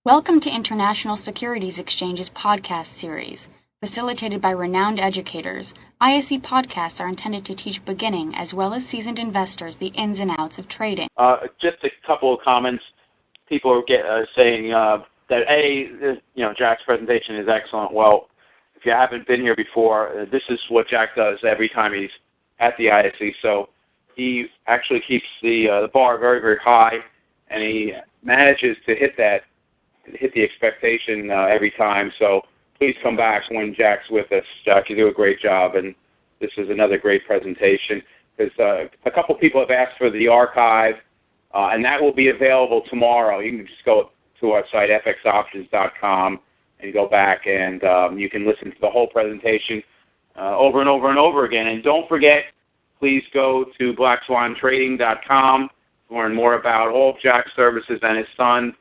Welcome to International Securities Exchange's podcast series. Facilitated by renowned educators, ISE podcasts are intended to teach beginning as well as seasoned investors the ins and outs of trading. Just a couple of comments. People are saying that Jack's presentation is excellent. Well, if you haven't been here before, this is what Jack does every time he's at the ISE. So he actually keeps the bar very, very high, and he manages to hit the expectation every time. So please come back when Jack's with us. Jack, you do a great job, and this is another great presentation. Because a couple people have asked for the archive, and that will be available tomorrow. You can just go to our site, fxoptions.com, and go back, and you can listen to the whole presentation over and over and over again. And don't forget, please go to blackswantrading.com to learn more about all of Jack's services and his son.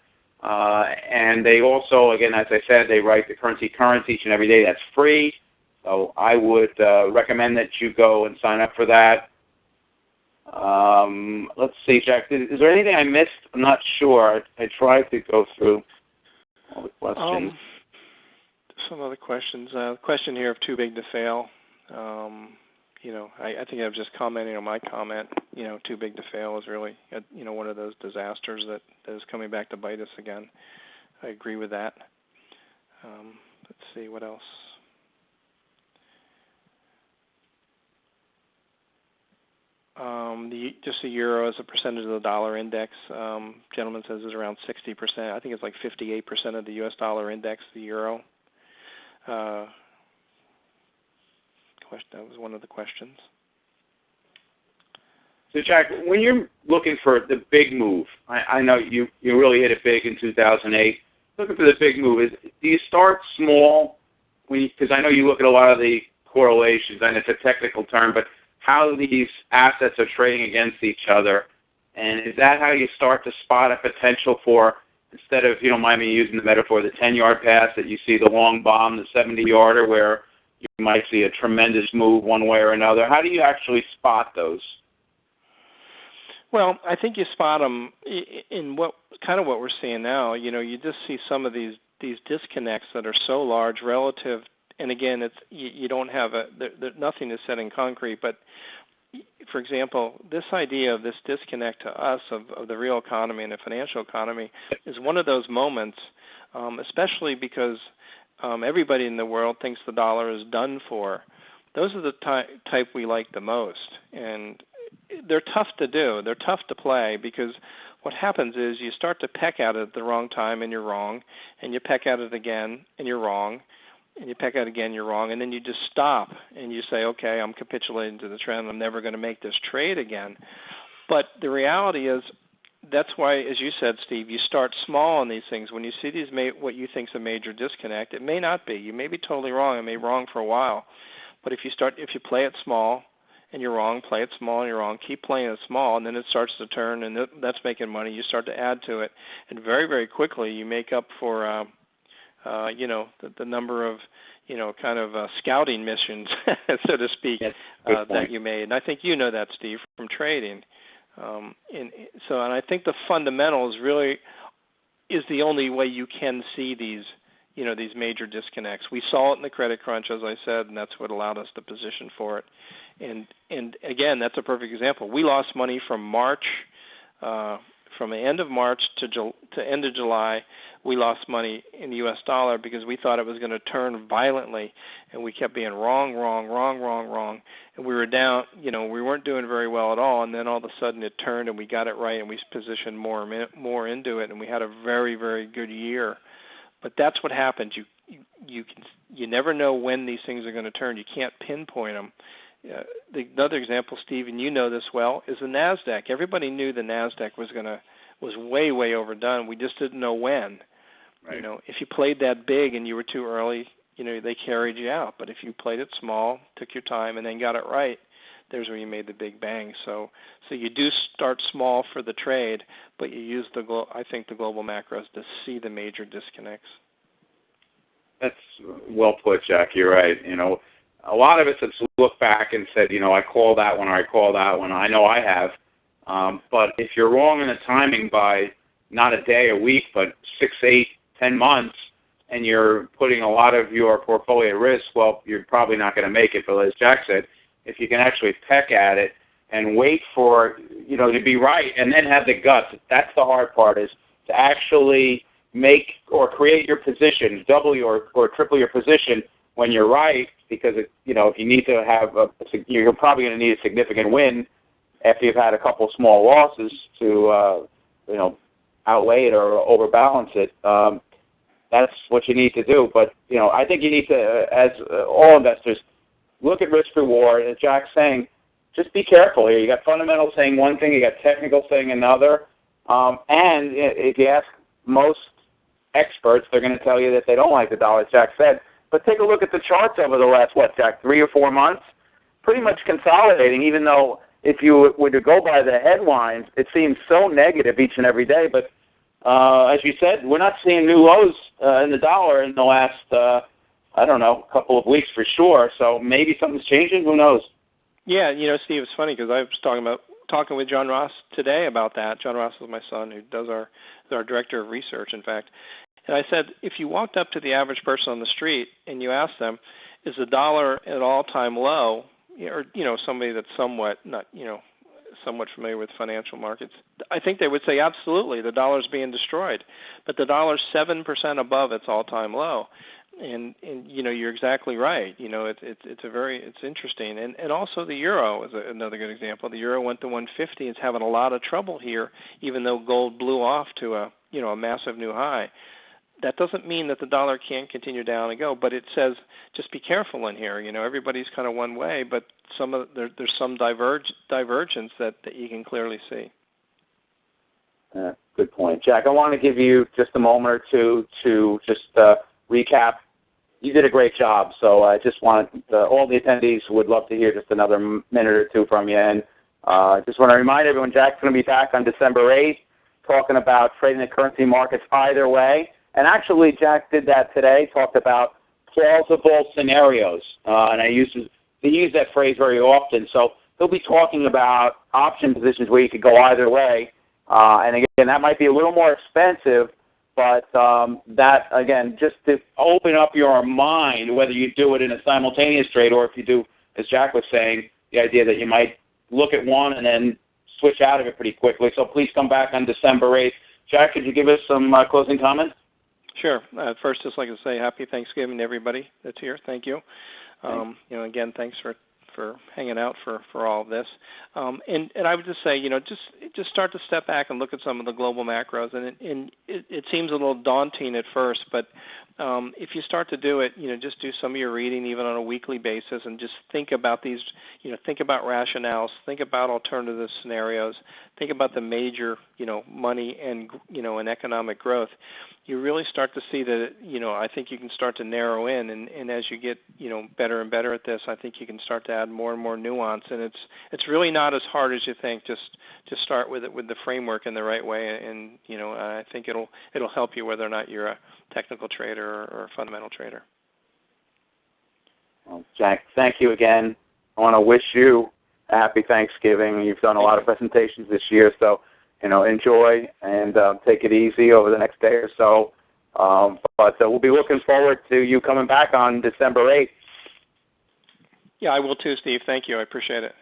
And they also, again, as I said, they write the currency currents each and every day. That's free. So I would recommend that you go and sign up for that. Let's see, Jack, is there anything I missed? I'm not sure. I tried to go through all the questions. Some other questions. Question here of too big to fail. I think I was just commenting on my comment. Too big to fail is really, one of those disasters that is coming back to bite us again. I agree with that. Let's see, what else? Just the euro as a percentage of the dollar index, gentleman says is around 60%. I think it's like 58% of the U.S. dollar index, the euro. That was one of the questions. So, Jack, when you're looking for the big move, I know you really hit it big in 2008. Looking for the big move, do you start small? Because I know you look at a lot of the correlations, and it's a technical term, but how these assets are trading against each other, and is that how you start to spot a potential for, instead of, if you don't mind me using the metaphor, the 10-yard pass, that you see the long bomb, the 70-yarder, where you might see a tremendous move one way or another? How do you actually spot those? Well, I think you spot them in what we're seeing now. You just see some of these disconnects that are so large relative. And again, you don't have nothing is set in concrete. But for example, this idea of this disconnect to us of the real economy and the financial economy is one of those moments, especially because everybody in the world thinks the dollar is done for. Those are the type we like the most, and they're tough to do. They're tough to play because what happens is you start to peck at it at the wrong time and you're wrong, and you peck at it again and you're wrong, and you peck at it again, you're wrong, and then you just stop and you say, okay, I'm capitulating to the trend. I'm never going to make this trade again. But the reality is, that's why, as you said, Steve, you start small on these things. When you see these, what you think is a major disconnect, it may not be. You may be totally wrong. It may be wrong for a while. But if you play it small and you're wrong, play it small and you're wrong, keep playing it small, and then it starts to turn, and that's making money. You start to add to it, and very, very quickly you make up for, the number of, scouting missions, so to speak, that you made. And I think you know that, Steve, from trading. And I think the fundamentals really is the only way you can see these major disconnects. We saw it in the credit crunch, as I said, and that's what allowed us to position for it. And again, that's a perfect example. We lost money from March, from the end of March to end of July. We lost money in the U.S. dollar because we thought it was going to turn violently, and we kept being wrong, and we were down. We weren't doing very well at all, and then all of a sudden it turned, and we got it right, and we positioned more into it, and we had a very, very good year. But that's what happens. You never know when these things are going to turn. You can't pinpoint them. Another example, Steve, and you know this well, is the NASDAQ. Everybody knew the NASDAQ was way, way overdone. We just didn't know when. Right. If you played that big and you were too early, they carried you out. But if you played it small, took your time, and then got it right, there's where you made the big bang. So you do start small for the trade, but you use I think the global macros to see the major disconnects. That's well put, Jack. You're right. A lot of us have looked back and said, I call that one or I call that one. I know I have. But if you're wrong in the timing by not a day, a week, but 6, 8, 10 months and you're putting a lot of your portfolio at risk, well, you're probably not going to make it. But as Jack said, if you can actually peck at it and wait for, to be right and then have the guts, that's the hard part, is to actually make or create your position, double or triple your position when you're right, because, if you need to have you're probably going to need a significant win after you've had a couple small losses to, outweigh it or overbalance it. That's what you need to do. But, I think you need to, as all investors, look at risk reward. As Jack's saying, just be careful here. You got fundamentals saying one thing, you got technical saying another. And if you ask most experts, they're going to tell you that they don't like the dollar, as Jack said. But take a look at the charts over the last, Jack, 3 or 4 months? Pretty much consolidating, even though if you were to go by the headlines, it seems so negative each and every day. But as you said, we're not seeing new lows in the dollar in the last, couple of weeks for sure. So maybe something's changing. Who knows? Yeah, Steve, it's funny because I was talking with John Ross today about that. John Ross is my son, who is our director of research, in fact. And I said, if you walked up to the average person on the street and you asked them, is the dollar at an all-time low, or somebody that's somewhat familiar with financial markets, I think they would say absolutely, the dollar's being destroyed. But the dollar's 7% above its all-time low. And you're exactly right. It's interesting. And also the euro is another good example. The euro went to 150. It's having a lot of trouble here, even though gold blew off to a massive new high. That doesn't mean that the dollar can't continue down and go, but it says just be careful in here. Everybody's kind of one way, but there's some divergence that you can clearly see. Good point. Jack, I want to give you just a moment or two to just recap. You did a great job, so I just want all the attendees would love to hear just another minute or two from you. And I just want to remind everyone, Jack's going to be back on December 8th talking about trading the currency markets either way. And actually, Jack did that today, talked about plausible scenarios. And I use that phrase very often. So he'll be talking about option positions where you could go either way. And again, that might be a little more expensive, but that, again, just to open up your mind, whether you do it in a simultaneous trade or if you do, as Jack was saying, the idea that you might look at one and then switch out of it pretty quickly. So please come back on December 8th. Jack, could you give us some closing comments? Sure. First, just like to say happy Thanksgiving to everybody that's here. Thank you. Again, thanks for hanging out for all of this. And I would just say, just start to step back and look at some of the global macros. And it seems a little daunting at first, but if you start to do it, just do some of your reading even on a weekly basis and just think about these, think about rationales, think about alternative scenarios, think about the major, money and, and economic growth. You really start to see that, I think you can start to narrow in, and as you get, better and better at this, I think you can start to add more and more nuance, and it's really not as hard as you think. Just start with it with the framework in the right way, and I think it'll help you whether or not you're a technical trader or a fundamental trader. Well, Jack, thank you again. I want to wish you a happy Thanksgiving. You've done a lot of presentations this year, so enjoy and take it easy over the next day or so. But we'll be looking forward to you coming back on December 8th. Yeah, I will too, Steve. Thank you. I appreciate it.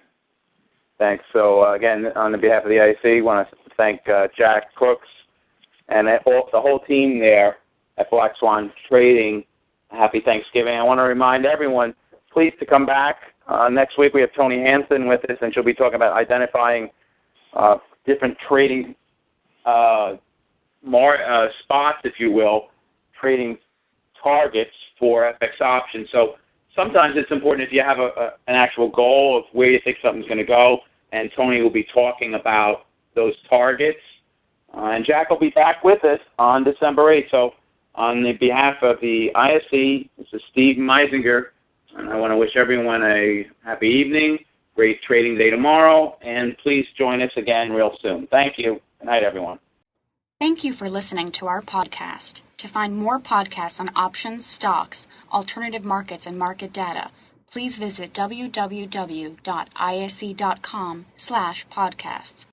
Thanks. So, again, on behalf of the IC, I want to thank Jack, Crooks, and the whole team there at Black Swan Trading. Happy Thanksgiving. I want to remind everyone, please, to come back. Next week we have Tony Hansen with us, and she'll be talking about identifying different trading spots, if you will, trading targets for FX options. So sometimes it's important if you have an actual goal of where you think something's going to go, and Tony will be talking about those targets. And Jack will be back with us on December 8th. So on the behalf of the ISC, this is Steve Meisinger, and I want to wish everyone a happy evening, great trading day tomorrow, and please join us again real soon. Thank you. Good night, everyone. Thank you for listening to our podcast. To find more podcasts on options, stocks, alternative markets, and market data, please visit www.isc.com/podcasts.